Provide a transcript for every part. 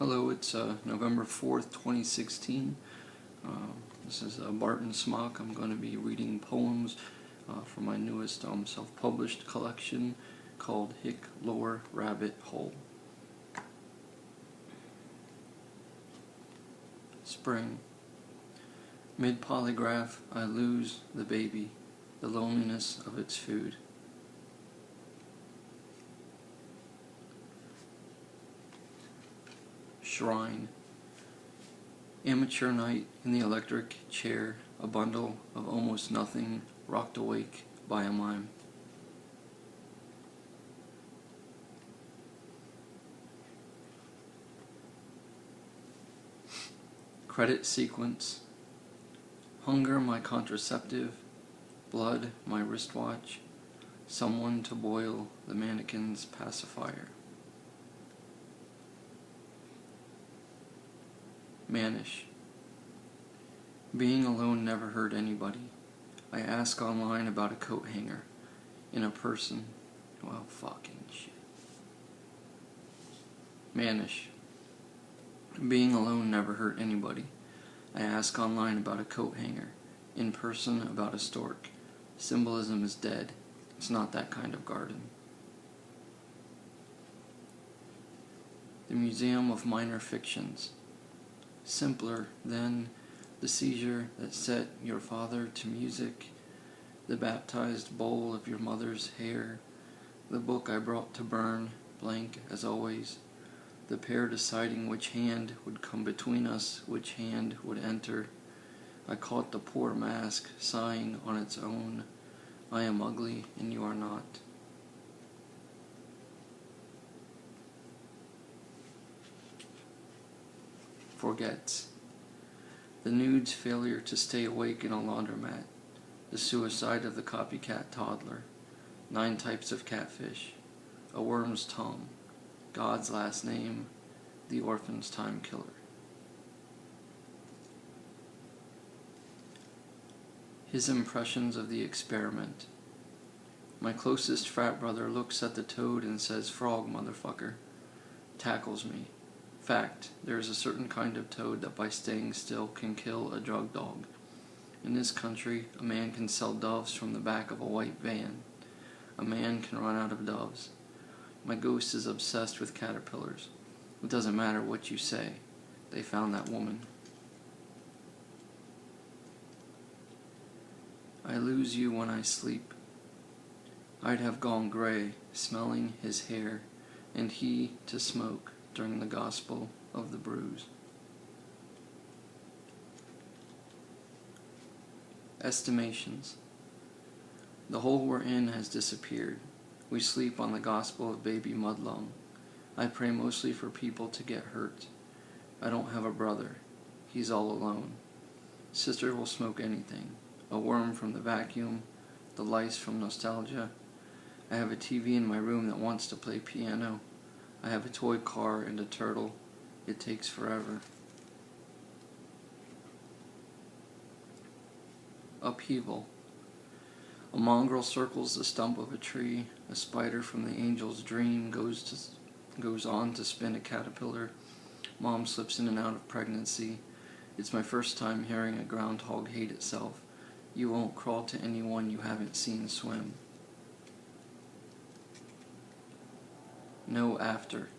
Hello, it's November 4th, 2016. This is Barton, Smock. I'm going to be reading poems from my newest self-published collection called Hick, Lower Rabbit Hole. Spring. Mid-polygraph, I lose the baby, the loneliness of its food. Shrine. Amateur night in the electric chair, a bundle of almost nothing, rocked awake by a mime. Credit sequence. Hunger my contraceptive, blood my wristwatch, someone to boil the mannequin's pacifier. Manish. Being alone never hurt anybody. I ask online about a coat hanger. In a person. Well, fucking shit. Manish. Being alone never hurt anybody. I ask online about a coat hanger. In person about a stork. Symbolism is dead. It's not that kind of garden. The Museum of Minor Fictions. Simpler than the seizure that set your father to music, the baptized bowl of your mother's hair, the book I brought to burn, blank as always, the pair deciding which hand would come between us, which hand would enter. I caught the poor mask sighing on its own, I am ugly and you are not. Forgets. The nude's failure to stay awake in a laundromat. The suicide of the copycat toddler. 9 types of catfish. A worm's tongue. God's last name. The orphan's time killer. His impressions of the experiment. My closest frat brother looks at the toad and says, "Frog, motherfucker." Tackles me. Fact, there is a certain kind of toad that by staying still can kill a drug dog. In this country, a man can sell doves from the back of a white van. A man can run out of doves. My ghost is obsessed with caterpillars. It doesn't matter what you say. They found that woman. I lose you when I sleep. I'd have gone gray, smelling his hair, and he to smoke during the gospel of the bruise. Estimations. The hole we're in has disappeared. We sleep on the gospel of baby mudlung. I pray mostly for people to get hurt. I don't have a brother. He's all alone. Sister will smoke anything. A worm from the vacuum, the lice from nostalgia. I have a TV in my room that wants to play piano. I have a toy car and a turtle. It takes forever. Upheaval. A mongrel circles the stump of a tree. A spider from the angel's dream goes on to spin a caterpillar. Mom slips in and out of pregnancy. It's my first time hearing a groundhog hate itself. You won't crawl to anyone you haven't seen swim. No after.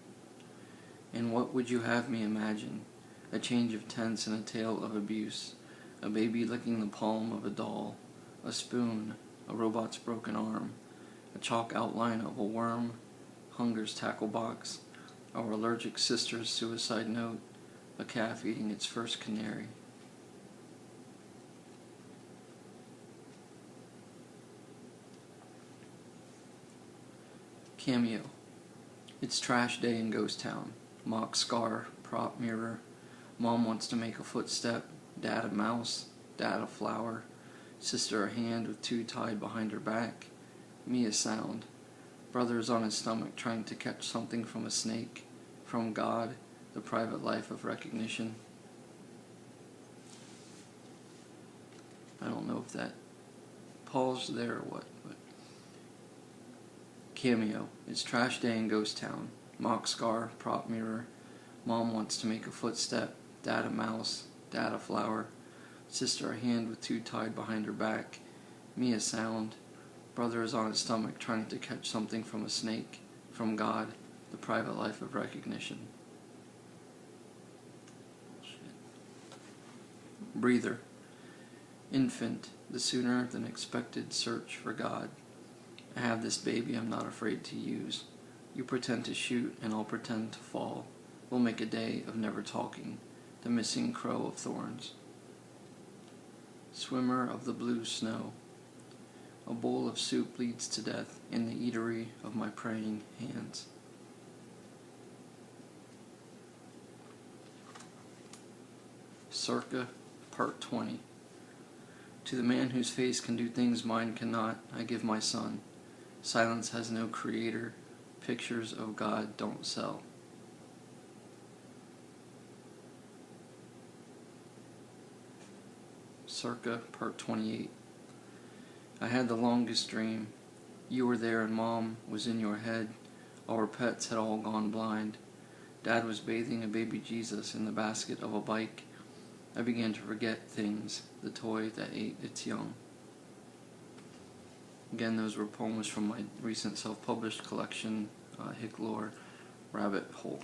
And what would you have me imagine? A change of tense and a tale of abuse. A baby licking the palm of a doll. A spoon. A robot's broken arm. A chalk outline of a worm. Hunger's tackle box. Our allergic sister's suicide note. A calf eating its first canary. Cameo. It's trash day in Ghost Town. Mock scar, prop mirror. Mom wants to make a footstep. Dad a mouse. Dad a flower. Sister a hand with 2 tied behind her back. Me a sound. Brother's on his stomach trying to catch something from a snake. From God, the private life of recognition. I don't know if that paused there or what, but Cameo. It's trash day in Ghost Town. Mock scar, prop mirror. Mom wants to make a footstep, Dad a mouse, Dad a flower, sister a hand with two tied behind her back, me a sound, brother is on his stomach trying to catch something from a snake, from God, the private life of recognition. Breather. Infant, the sooner than expected search for God. I have this baby I'm not afraid to use. You pretend to shoot and I'll pretend to fall. We'll make a day of never talking, the missing crow of thorns. Swimmer of the blue snow. A bowl of soup bleeds to death in the eatery of my praying hands. Circa, Part 20. To the man whose face can do things mine cannot, I give my son. Silence has no creator. Pictures of God don't sell. Circa, Part 28. I had the longest dream. You were there and Mom was in your head. Our pets had all gone blind. Dad was bathing a baby Jesus in the basket of a bike. I began to forget things, the toy that ate its young. Again, those were poems from my recent self-published collection, Hick Rabbit Hole.